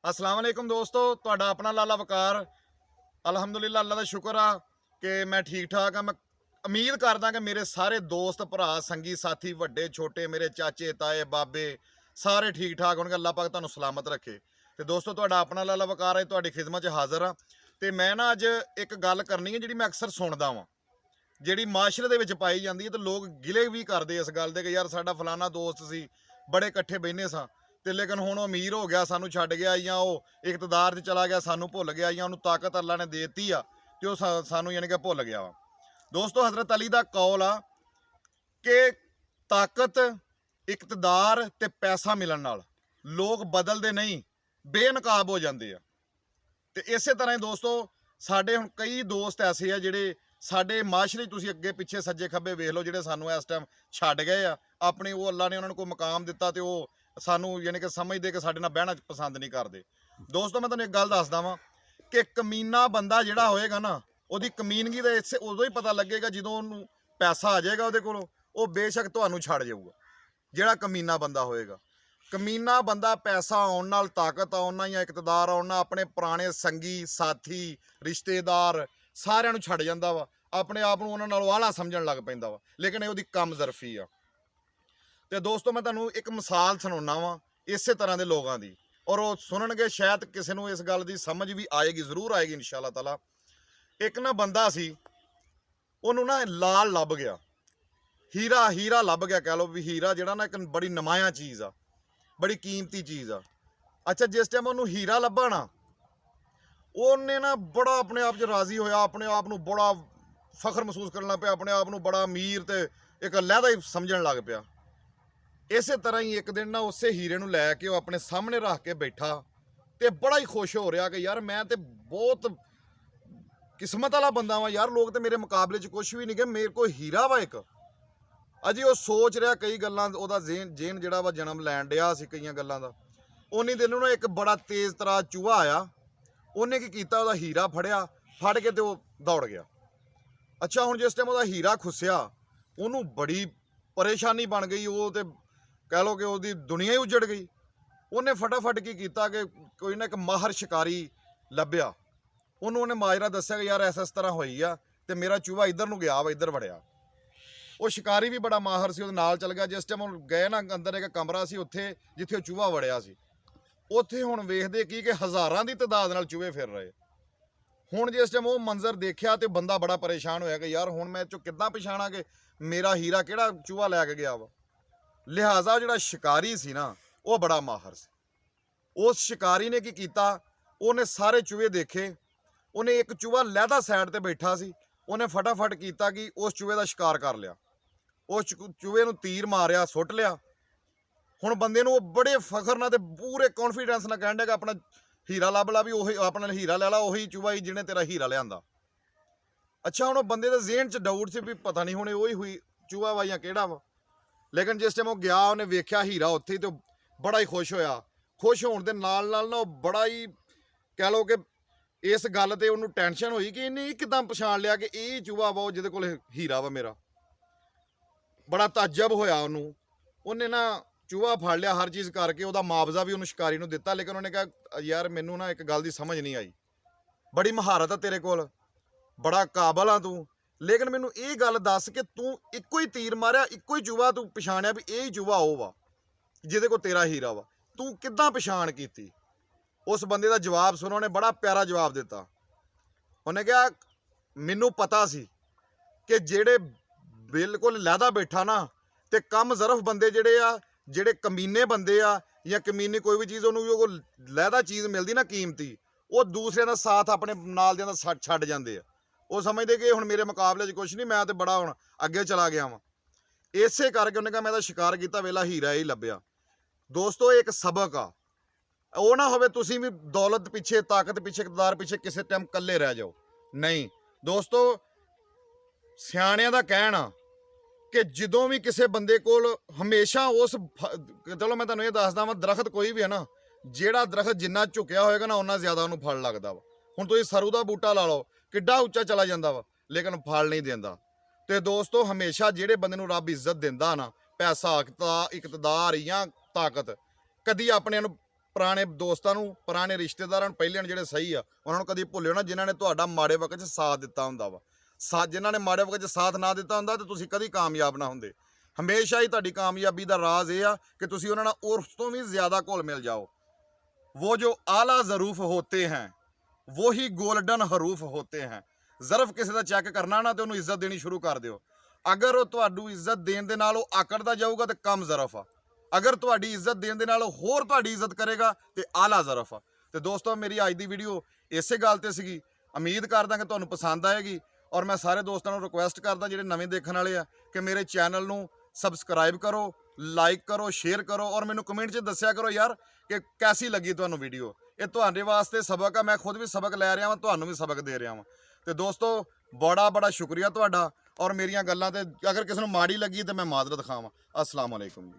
अस्सलाम वालेकुम दोस्तों, ਤੁਹਾਡਾ ਆਪਣਾ ਲਾਲਾ ਵਕਾਰ। ਅਲਹਮਦੁਲਿਲਾ ਅੱਲਾ ਦਾ ਸ਼ੁਕਰ ਆ ਕਿ ਮੈਂ ਠੀਕ ਠਾਕ ਆ। ਮੈਂ ਉਮੀਦ ਕਰਦਾ ਕਿ ਮੇਰੇ ਸਾਰੇ ਦੋਸਤ ਭਰਾ ਸੰਗੀ ਸਾਥੀ ਵੱਡੇ ਛੋਟੇ ਮੇਰੇ ਚਾਚੇ ਤਾਏ ਬਾਬੇ ਸਾਰੇ ਠੀਕ ਠਾਕ ਹੋਣਗੇ। ਅੱਲਾ ਪਾਕ ਤੁਹਾਨੂੰ ਸਲਾਮਤ ਰੱਖੇ। ਤੇ ਦੋਸਤੋ ਤੁਹਾਡਾ ਆਪਣਾ ਲਾਲਾ ਵਕਾਰ ਹੈ, ਤੁਹਾਡੀ ਖਿਦਮਤ 'ਚ ਹਾਜ਼ਰ ਆ। ਤੇ ਮੈਂ ਨਾ ਅੱਜ ਇੱਕ ਗੱਲ ਕਰਨੀ ਹੈ ਜਿਹੜੀ ਮੈਂ ਅਕਸਰ ਸੁਣਦਾ ਵਾਂ, ਜਿਹੜੀ ਮਾਸ਼ਰੇ ਦੇ ਵਿੱਚ ਪਾਈ ਜਾਂਦੀ ਹੈ। ਤੇ ਲੋਕ ਗਿਲੇ ਵੀ ਕਰਦੇ ਇਸ ਗੱਲ ਦੇ ਕਿ ਯਾਰ ਸਾਡਾ ਫਲਾਣਾ ਦੋਸਤ ਸੀ, ਬੜੇ ਇਕੱਠੇ ਬਹਿੰਦੇ ਸਾਂ, ਤੇ ਲੇਕਿਨ ਹੁਣ ਉਹ ਅਮੀਰ ਹੋ ਗਿਆ, ਸਾਨੂੰ ਛੱਡ ਗਿਆ, ਜਾਂ ਉਹ ਇਕਤਦਾਰ 'ਚ ਚਲਾ ਗਿਆ, ਸਾਨੂੰ ਭੁੱਲ ਗਿਆ, ਜਾਂ ਉਹਨੂੰ ਤਾਕਤ ਅੱਲਾ ਨੇ ਦੇ ਦਿੱਤੀ ਆ ਤੇ ਉਹ ਸਾਨੂੰ ਯਾਨੀ ਕਿ ਭੁੱਲ ਗਿਆ ਵਾ। ਦੋਸਤੋ ਹਜ਼ਰਤ ਅਲੀ ਦਾ ਕੌਲ ਆ ਕਿ ਤਾਕਤ, ਇਕਤਦਾਰ ਤੇ ਪੈਸਾ ਮਿਲਣ ਨਾਲ ਲੋਕ ਬਦਲਦੇ ਨਹੀਂ, ਬੇਨਕਾਬ ਹੋ ਜਾਂਦੇ ਆ। ਤੇ ਇਸੇ ਤਰ੍ਹਾਂ ਹੀ ਦੋਸਤੋ ਸਾਡੇ ਹੁਣ ਕਈ ਦੋਸਤ ਐਸੇ ਆ ਜਿਹੜੇ ਸਾਡੇ ਮਾਸ਼ਰੇ 'ਚ ਤੁਸੀਂ ਅੱਗੇ ਪਿੱਛੇ ਸੱਜੇ ਖੱਬੇ ਵੇਖ ਲਓ, ਜਿਹੜੇ ਸਾਨੂੰ ਇਸ ਟਾਈਮ ਛੱਡ ਗਏ ਆ। ਆਪਣੇ ਉਹ ਅੱਲਾ ਨੇ ਉਹਨਾਂ ਨੂੰ ਕੋਈ ਮੁਕਾਮ ਦਿੱਤਾ ਤੇ ਉਹ ਸਾਨੂੰ ਯਾਨੀ ਕਿ ਸਮਝਦੇ ਕਿ ਸਾਡੇ ਨਾਲ ਬਹਿਣਾ ਪਸੰਦ ਨਹੀਂ ਕਰਦੇ। ਦੋਸਤੋ ਮੈਂ ਤੁਹਾਨੂੰ ਇੱਕ ਗੱਲ ਦੱਸਦਾ ਵਾਂ ਕਿ ਕਮੀਨਾ ਬੰਦਾ ਜਿਹੜਾ ਹੋਏਗਾ ਨਾ, ਉਹਦੀ ਕਮੀਨਗੀ ਦਾ ਇਸੇ ਉਦੋਂ ਹੀ ਪਤਾ ਲੱਗੇਗਾ ਜਦੋਂ ਉਹਨੂੰ ਪੈਸਾ ਆ ਜਾਏਗਾ ਉਹਦੇ ਕੋਲੋਂ, ਉਹ ਬੇਸ਼ੱਕ ਤੁਹਾਨੂੰ ਛੱਡ ਜਾਊਗਾ। ਜਿਹੜਾ ਕਮੀਨਾ ਬੰਦਾ ਹੋਏਗਾ, ਕਮੀਨਾ ਬੰਦਾ ਪੈਸਾ ਆਉਣ ਨਾਲ, ਤਾਕਤ ਆਉਣ ਨਾਲ ਜਾਂ ਇਕਤਦਾਰ ਆਉਣ ਨਾਲ ਆਪਣੇ ਪੁਰਾਣੇ ਸੰਗੀ ਸਾਥੀ ਰਿਸ਼ਤੇਦਾਰ ਸਾਰਿਆਂ ਨੂੰ ਛੱਡ ਜਾਂਦਾ ਵਾ, ਆਪਣੇ ਆਪ ਨੂੰ ਉਹਨਾਂ ਨਾਲੋਂ ਆਲਾ ਸਮਝਣ ਲੱਗ ਪੈਂਦਾ ਵਾ। ਲੇਕਿਨ ਇਹ ਉਹਦੀ ਕਮ ਜ਼ਰਫੀ ਆ। ਤੇ ਦੋਸਤੋ ਮੈਂ ਤੁਹਾਨੂੰ ਇੱਕ ਮਿਸਾਲ ਸੁਣਾਉਣਾ ਵਾਂ ਇਸੇ ਤਰ੍ਹਾਂ ਦੇ ਲੋਕਾਂ ਦੀ, ਔਰ ਉਹ ਸੁਣਨਗੇ ਸ਼ਾਇਦ ਕਿਸੇ ਨੂੰ ਇਸ ਗੱਲ ਦੀ ਸਮਝ ਵੀ ਆਏਗੀ, ਜ਼ਰੂਰ ਆਏਗੀ ਇਨਸ਼ਾ ਅੱਲਾਹ ਤਾਲਾ। ਇੱਕ ਨਾ ਬੰਦਾ ਸੀ, ਉਹਨੂੰ ਨਾ ਲਾਲ ਲੱਭ ਗਿਆ, ਹੀਰਾ ਲੱਭ ਗਿਆ, ਕਹਿ ਲਓ ਵੀ ਹੀਰਾ ਜਿਹੜਾ ਨਾ ਇੱਕ ਬੜੀ ਨਮਾਇਆ ਚੀਜ਼ ਆ, ਬੜੀ ਕੀਮਤੀ ਚੀਜ਼ ਆ। ਅੱਛਾ, ਜਿਸ ਟਾਈਮ ਉਹਨੂੰ ਹੀਰਾ ਲੱਭਾ ਨਾ, ਉਹਨੇ ਨਾ ਬੜਾ ਆਪਣੇ ਆਪ 'ਚ ਰਾਜ਼ੀ ਹੋਇਆ, ਆਪਣੇ ਆਪ ਨੂੰ ਬੜਾ ਫਖਰ ਮਹਿਸੂਸ ਕਰਨ ਲੱਗ ਪਿਆ, ਆਪਣੇ ਆਪ ਨੂੰ ਬੜਾ ਅਮੀਰ ਤੇ ਇੱਕ ਅਲੱਗਾ ਹੀ ਸਮਝਣ ਲੱਗ ਪਿਆ। ਇਸੇ ਤਰ੍ਹਾਂ ਹੀ ਇੱਕ ਦਿਨ ਨਾ ਉਸੇ ਹੀਰੇ ਨੂੰ ਲੈ ਕੇ ਉਹ ਆਪਣੇ ਸਾਹਮਣੇ ਰੱਖ ਕੇ ਬੈਠਾ ਤੇ ਬੜਾ ਹੀ ਖੁਸ਼ ਹੋ ਰਿਹਾ ਕਿ ਯਾਰ ਮੈਂ ਤੇ ਬਹੁਤ ਕਿਸਮਤ ਵਾਲਾ ਬੰਦਾ ਵਾਂ ਯਾਰ, ਲੋਕ ਤੇ ਮੇਰੇ ਮੁਕਾਬਲੇ 'ਚ ਕੁਝ ਵੀ ਨਹੀਂ ਗੇ, ਮੇਰੇ ਕੋਲ ਹੀਰਾ ਵਾ ਇੱਕ। ਅਜੇ ਉਹ ਸੋਚ ਰਿਹਾ ਕਈ ਗੱਲਾਂ, ਉਹਦਾ ਜੇਨ ਜਿਹੜਾ ਵਾ ਜਨਮ ਲੈਣ ਡਿਆ ਸੀ ਕਈਆਂ ਗੱਲਾਂ ਦਾ। ਉਨੀ ਦਿਨ ਨੂੰ ਇੱਕ ਬੜਾ ਤੇਜ਼ ਤਰਾ ਚੂਹਾ ਆਇਆ, ਉਹਨੇ ਕੀ ਕੀਤਾ, ਉਹਦਾ ਹੀਰਾ ਫੜਿਆ, ਫੜ ਕੇ ਤੇ ਉਹ ਦੌੜ ਗਿਆ। ਅੱਛਾ, ਹੁਣ ਜਿਸ ਟਾਈਮ ਉਹਦਾ ਹੀਰਾ ਖੁੱਸਿਆ, ਉਹਨੂੰ ਬੜੀ ਪਰੇਸ਼ਾਨੀ ਬਣ ਗਈ, ਉਹ ਤੇ ਕਹਿ ਲਓ ਕਿ ਉਹਦੀ ਦੁਨੀਆ ਹੀ ਉਜੜ ਗਈ। ਉਹਨੇ ਫਟਾਫਟ ਕੀ ਕੀਤਾ ਕਿ ਕੋਈ ਨਾ ਇੱਕ ਮਾਹਰ ਸ਼ਿਕਾਰੀ ਲੱਭਿਆ, ਉਹਨੇ ਮਾਜਰਾ ਦੱਸਿਆ ਕਿ ਯਾਰ ਇਸ ਤਰ੍ਹਾਂ ਹੋਈ ਆ ਤੇ ਮੇਰਾ ਚੂਹਾ ਇੱਧਰ ਨੂੰ ਗਿਆ ਵਾ, ਇੱਧਰ ਵੜਿਆ। ਉਹ ਸ਼ਿਕਾਰੀ ਵੀ ਬੜਾ ਮਾਹਰ ਸੀ, ਉਹਦੇ ਨਾਲ ਚੱਲ ਗਿਆ। ਜਿਸ ਟਾਈਮ ਉਹ ਗਏ ਨਾ, ਅੰਦਰ ਇੱਕ ਕਮਰਾ ਸੀ ਉੱਥੇ ਜਿੱਥੇ ਉਹ ਚੂਹਾ ਵੜਿਆ ਸੀ, ਉੱਥੇ ਹੁਣ ਵੇਖਦੇ ਕੀ ਕਿ ਹਜ਼ਾਰਾਂ ਦੀ ਤਾਦਾਦ ਨਾਲ ਚੂਹੇ ਫਿਰ ਰਹੇ। ਹੁਣ ਜਿਸ ਟਾਈਮ ਉਹ ਮੰਜ਼ਰ ਦੇਖਿਆ ਤੇ ਬੰਦਾ ਬੜਾ ਪਰੇਸ਼ਾਨ ਹੋਇਆ ਕਿ ਯਾਰ ਹੁਣ ਮੈਂ ਚੋਂ ਕਿੱਦਾਂ ਪਛਾਣਾਂ ਕਿ ਮੇਰਾ ਹੀਰਾ ਕਿਹੜਾ ਚੂਹਾ ਲੈ ਕੇ ਗਿਆ ਵਾ। ਲਿਹਾਜ਼ਾ ਜਿਹੜਾ ਸ਼ਿਕਾਰੀ ਸੀ ਨਾ, ਉਹ ਬੜਾ ਮਾਹਰ ਸੀ। ਉਸ ਸ਼ਿਕਾਰੀ ਨੇ ਕੀ ਕੀਤਾ, ਉਹਨੇ ਸਾਰੇ ਚੂਹੇ ਦੇਖੇ, ਉਹਨੇ ਇੱਕ ਚੂਹਾ ਲਹਿਦਾ ਸਾਈਡ ਤੇ ਬੈਠਾ ਸੀ, ਉਹਨੇ ਫਟਾਫਟ ਕੀਤਾ ਕਿ ਉਸ ਚੂਹੇ ਦਾ ਸ਼ਿਕਾਰ ਕਰ ਲਿਆ। ਉਸ ਚੂਹੇ ਨੂੰ ਤੀਰ ਮਾਰਿਆ, ਸੁੱਟ ਲਿਆ। ਹੁਣ ਬੰਦੇ ਨੂੰ ਉਹ ਬੜੇ ਫਖਰ ਨਾਲ ਤੇ ਪੂਰੇ ਕੌਨਫੀਡੈਂਸ ਨਾਲ ਕਹਿਣ ਡਿਆ ਆਪਣਾ ਹੀਰਾ ਲੱਭ ਲਾ, ਵੀ ਉਹੀ ਆਪਣਾ ਹੀਰਾ ਲੈ ਲਾ, ਉਹੀ ਚੂਹਾ ਹੀ ਜਿਹਨੇ ਤੇਰਾ ਹੀਰਾ ਲਿਆਂਦਾ। ਅੱਛਾ, ਹੁਣ ਉਹ ਬੰਦੇ ਦੇ ਜ਼ਿਹਨ 'ਚ ਡਾਊਟ ਸੀ ਵੀ ਪਤਾ ਨਹੀਂ ਹੁਣ ਉਹੀ ਹੋਈ ਚੂਹਾ ਵਾ ਜਾਂ ਕਿਹੜਾ ਵਾ। ਲੇਕਿਨ ਜਿਸ ਟਾਈਮ ਉਹ ਗਿਆ, ਉਹਨੇ ਵੇਖਿਆ ਹੀਰਾ ਉੱਥੇ ਤੇ ਬੜਾ ਹੀ ਖੁਸ਼ ਹੋਇਆ। ਖੁਸ਼ ਹੋਣ ਦੇ ਨਾਲ ਨਾਲ ਨਾ ਉਹ ਬੜਾ ਹੀ ਕਹਿ ਲਓ ਕਿ ਇਸ ਗੱਲ ਤੇ ਉਹਨੂੰ ਟੈਨਸ਼ਨ ਹੋਈ ਕਿ ਇਹਨੇ ਕਿੱਦਾਂ ਪਛਾਣ ਲਿਆ ਕਿ ਇਹ ਚੂਹਾ ਵਾ ਜਿਹਦੇ ਕੋਲ ਹੀਰਾ ਵਾ ਮੇਰਾ। ਬੜਾ ਤਾਜਬ ਹੋਇਆ ਉਹਨੂੰ। ਉਹਨੇ ਨਾ ਚੂਹਾ ਫੜ ਲਿਆ, ਹਰ ਚੀਜ਼ ਕਰਕੇ ਉਹਦਾ ਮੁਆਵਜ਼ਾ ਵੀ ਉਹਨੂੰ ਸ਼ਿਕਾਰੀ ਨੂੰ ਦਿੱਤਾ। ਲੇਕਿਨ ਉਹਨੇ ਕਿਹਾ ਯਾਰ ਮੈਨੂੰ ਨਾ ਇੱਕ ਗੱਲ ਦੀ ਸਮਝ ਨਹੀਂ ਆਈ, ਬੜੀ ਮਹਾਰਤ ਆ ਤੇਰੇ ਕੋਲ, ਬੜਾ ਕਾਬਲ ਆ ਤੂੰ, ਲੇਕਿਨ ਮੈਨੂੰ ਇਹ ਗੱਲ ਦੱਸ ਕਿ ਤੂੰ ਇੱਕੋ ਹੀ ਤੀਰ ਮਾਰਿਆ, ਇੱਕੋ ਹੀ ਚੂਹਾ ਤੂੰ ਪਛਾਣਿਆ ਵੀ ਇਹ ਹੀ ਚੂਹਾ ਉਹ ਵਾ ਜਿਹਦੇ ਕੋਲ ਤੇਰਾ ਹੀਰਾ ਵਾ, ਤੂੰ ਕਿੱਦਾਂ ਪਛਾਣ ਕੀਤੀ? ਉਸ ਬੰਦੇ ਦਾ ਜਵਾਬ ਸੁਣੋ, ਉਹਨੇ ਬੜਾ ਪਿਆਰਾ ਜਵਾਬ ਦਿੱਤਾ। ਉਹਨੇ ਕਿਹਾ ਮੈਨੂੰ ਪਤਾ ਸੀ ਕਿ ਜਿਹੜੇ ਬਿਲਕੁਲ ਲਹਿਦਾ ਬੈਠਾ ਨਾ ਤੇ ਕਮ ਜ਼ਰਫ ਬੰਦੇ ਜਿਹੜੇ ਆ, ਜਿਹੜੇ ਕਮੀਨੇ ਬੰਦੇ ਆ ਜਾਂ ਕਮੀਨੀ ਕੋਈ ਵੀ ਚੀਜ਼ ਉਹਨੂੰ ਉਹ ਲਹਿਦਾ ਚੀਜ਼ ਮਿਲਦੀ ਨਾ ਕੀਮਤੀ, ਉਹ ਦੂਸਰਿਆਂ ਦਾ ਸਾਥ ਆਪਣੇ ਨਾਲ ਦਿਆਂ ਦਾ ਛੱਡ ਜਾਂਦੇ ਆ। ਉਹ ਸਮਝਦੇ ਕਿ ਹੁਣ ਮੇਰੇ ਮੁਕਾਬਲੇ 'ਚ ਕੁਛ ਨਹੀਂ, ਮੈਂ ਤੇ ਬੜਾ ਹੁਣ ਅੱਗੇ ਚਲਾ ਗਿਆ ਵਾਂ। ਇਸੇ ਕਰਕੇ ਉਹਨੇ ਕਿਹਾ ਮੈਂ ਤਾਂ ਸ਼ਿਕਾਰ ਕੀਤਾ, ਵੇਲਾ ਹੀਰਾ ਹੀ ਲੱਭਿਆ। ਦੋਸਤੋ ਇਹ ਇੱਕ ਸਬਕ ਆ, ਉਹ ਨਾ ਹੋਵੇ ਤੁਸੀਂ ਵੀ ਦੌਲਤ ਪਿੱਛੇ, ਤਾਕਤ ਪਿੱਛੇ, ਇਕਤਦਾਰ ਪਿੱਛੇ ਕਿਸੇ ਟਾਈਮ ਇਕੱਲੇ ਰਹਿ ਜਾਓ। ਨਹੀਂ ਦੋਸਤੋ, ਸਿਆਣਿਆਂ ਦਾ ਕਹਿਣਾ ਕਿ ਜਦੋਂ ਵੀ ਕਿਸੇ ਬੰਦੇ ਕੋਲ ਹਮੇਸ਼ਾ ਉਸ ਚਲੋ ਮੈਂ ਤੁਹਾਨੂੰ ਇਹ ਦੱਸਦਾ ਵਾਂ, ਦਰਖਤ ਕੋਈ ਵੀ ਹੈ ਨਾ, ਜਿਹੜਾ ਦਰਖਤ ਜਿੰਨਾ ਝੁਕਿਆ ਹੋਏਗਾ ਨਾ ਓਨਾ ਜ਼ਿਆਦਾ ਉਹਨੂੰ ਫਲ ਲੱਗਦਾ ਵਾ। ਹੁਣ ਤੁਸੀਂ ਸਰੂ ਦਾ ਬੂਟਾ ਲਾ ਲਓ, ਕਿੱਡਾ ਉੱਚਾ ਚਲਾ ਜਾਂਦਾ ਵਾ ਲੇਕਿਨ ਫਲ ਨਹੀਂ ਦਿੰਦਾ। ਤੇ ਦੋਸਤੋ ਹਮੇਸ਼ਾ ਜਿਹੜੇ ਬੰਦੇ ਨੂੰ ਰੱਬ ਇੱਜ਼ਤ ਦਿੰਦਾ ਨਾ, ਪੈਸਾ, ਇਕਤਦਾਰ ਜਾਂ ਤਾਕਤ, ਕਦੀ ਆਪਣੇ ਨੂੰ ਪੁਰਾਣੇ ਦੋਸਤਾਂ ਨੂੰ, ਪੁਰਾਣੇ ਰਿਸ਼ਤੇਦਾਰਾਂ ਨੂੰ, ਪਹਿਲਿਆਂ ਜਿਹੜੇ ਸਹੀ ਆ ਉਹਨਾਂ ਨੂੰ ਕਦੀ ਭੁੱਲਿਓ ਨਾ, ਜਿਨ੍ਹਾਂ ਨੇ ਤੁਹਾਡਾ ਮਾੜੇ ਵਕਤ 'ਚ ਸਾਥ ਦਿੱਤਾ ਹੁੰਦਾ ਵਾ। ਜਿਨ੍ਹਾਂ ਨੇ ਮਾੜੇ ਵਕਤ 'ਚ ਸਾਥ ਨਾ ਦਿੱਤਾ ਹੁੰਦਾ ਤੇ ਤੁਸੀਂ ਕਦੀ ਕਾਮਯਾਬ ਨਾ ਹੁੰਦੇ। ਹਮੇਸ਼ਾ ਹੀ ਤੁਹਾਡੀ ਕਾਮਯਾਬੀ ਦਾ ਰਾਜ਼ ਇਹ ਆ ਕਿ ਤੁਸੀਂ ਉਹਨਾਂ ਨਾਲ ਉਸ ਤੋਂ ਵੀ ਜ਼ਿਆਦਾ ਘੁਲ ਮਿਲ ਜਾਓ। वो जो आला ज़रूफ़ होते हैं वही गोल्डन हरूफ होते हैं। ਜ਼ਰਫ ਕਿਸੇ ਦਾ ਚੈੱਕ ਕਰਨਾ ਨਾ ਤੇ ਉਹਨੂੰ ਇੱਜ਼ਤ ਦੇਣੀ ਸ਼ੁਰੂ ਕਰ ਦਿਓ। ਅਗਰ ਉਹ ਤੁਹਾਨੂੰ ਇੱਜ਼ਤ ਦੇਣ ਦੇ ਨਾਲ ਉਹ ਆਕੜਦਾ ਜਾਊਗਾ ਤੇ ਕਮ ਜ਼ਰਫ ਆ। ਅਗਰ ਤੁਹਾਡੀ ਇੱਜ਼ਤ ਦੇਣ ਦੇ ਨਾਲ ਉਹ ਹੋਰ ਤੁਹਾਡੀ ਇੱਜ਼ਤ ਕਰੇਗਾ ਤੇ ਆਲਾ ਜ਼ਰਫ ਆ। ਤੇ ਦੋਸਤੋ, ਮੇਰੀ ਅੱਜ ਦੀ ਵੀਡੀਓ ਇਸੇ ਗੱਲ ਤੇ ਸੀਗੀ। ਉਮੀਦ ਕਰਦਾ ਕਿ ਤੁਹਾਨੂੰ ਪਸੰਦ ਆਏਗੀ ਔਰ ਮੈਂ ਸਾਰੇ ਦੋਸਤਾਂ ਨੂੰ ਰਿਕੁਐਸਟ ਕਰਦਾ ਜਿਹੜੇ ਨਵੇਂ ਦੇਖਣ ਵਾਲੇ ਆ ਕਿ ਮੇਰੇ ਚੈਨਲ ਨੂੰ ਸਬਸਕ੍ਰਾਈਬ ਕਰੋ, ਲਾਈਕ ਕਰੋ, ਸ਼ੇਅਰ ਕਰੋ ਔਰ ਮੈਨੂੰ ਕਮੈਂਟ 'ਚ ਦੱਸਿਆ ਕਰੋ ਯਾਰ ਕਿ ਕੈਸੀ ਲੱਗੀ ਤੁਹਾਨੂੰ ਵੀਡੀਓ। ਇਹ ਤੁਹਾਡੇ ਵਾਸਤੇ ਸਬਕ ਆ, ਮੈਂ ਖੁਦ ਵੀ ਸਬਕ ਲੈ ਰਿਹਾ ਵਾਂ, ਤੁਹਾਨੂੰ ਵੀ ਸਬਕ ਦੇ ਰਿਹਾ ਵਾਂ। ਤੇ ਦੋਸਤੋ, ਬੜਾ ਸ਼ੁਕਰੀਆ ਤੁਹਾਡਾ। ਔਰ ਮੇਰੀਆਂ ਗੱਲਾਂ ਤੇ ਅਗਰ ਕਿਸੇ ਨੂੰ ਮਾੜੀ ਲੱਗੀ ਤੇ ਮੈਂ ਮਾਜ਼ਰਤ ਖਾਵਾਂ। ਅਸਲਾਮ ਵਾਲੇਕੁਮ ਜੀ।